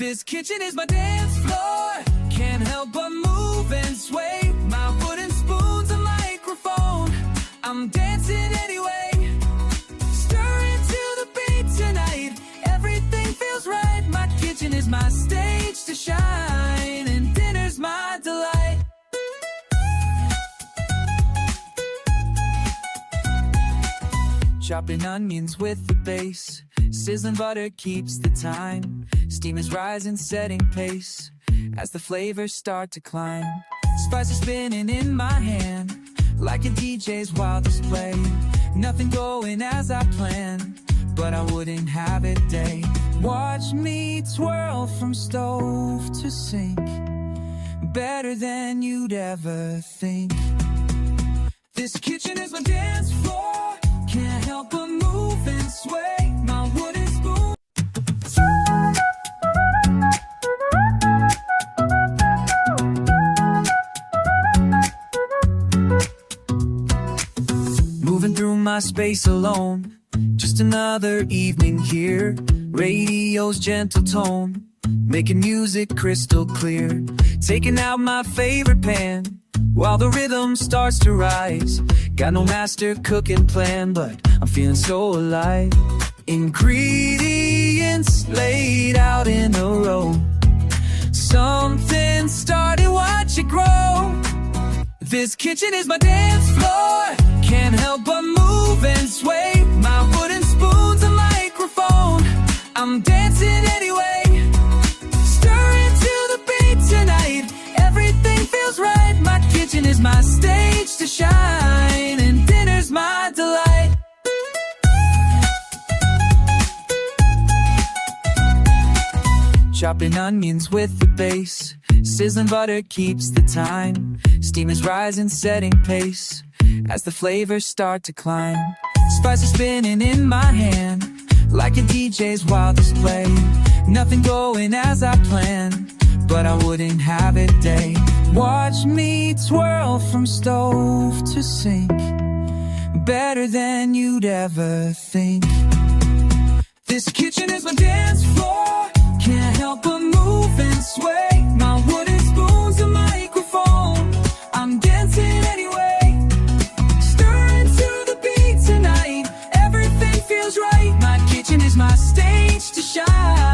This kitchen is my dance floor. Can't help but move and sway. My wooden spoon's a microphone. I'm dancing anyway. Stirring to the beat tonight. Everything feels right. My kitchen is my stage to shine, and dinner's my delight. Chopping onions with the bass. Sizzling butter keeps the time. Steam is rising, setting pace as the flavors start to climb. Spices spinning in my hand like a DJ's wildest play. Nothing going as I planned, but I wouldn't have it day. Watch me twirl from stove to sink, better than you'd ever think. This kitchen is my dance floor. Can't help but move and sway. My wooden spoon. Moving through my space alone. Just another evening here. Radio's gentle tone, making music crystal clear. Taking out my favorite pan while the rhythm starts to rise. Got no master cooking plan, but I'm feeling so alive. Ingredients laid out in a row. Something started, watch it grow. This kitchen is my dance floor. Can't help but move and sway. My wooden spoon's a microphone. I'm dancing anyway. Stirring to the beat tonight. Everything feels right. My kitchen is my stage to shine, and dinner's my delight. Chopping onions with the bass. Sizzling butter keeps the time. Steam is rising, setting pace as the flavors start to climb. Spices spinning in my hand like a DJ's wildest play. Nothing going as I planned, but I wouldn't have it day. Watch me twirl from stove to sink, better than you'd ever think. This kitchen is my dance floor. Can't help but move and sway. My wooden spoon's a microphone. I'm dancing anyway. Stirring to the beat tonight. Everything feels right. My kitchen is my stage to shine.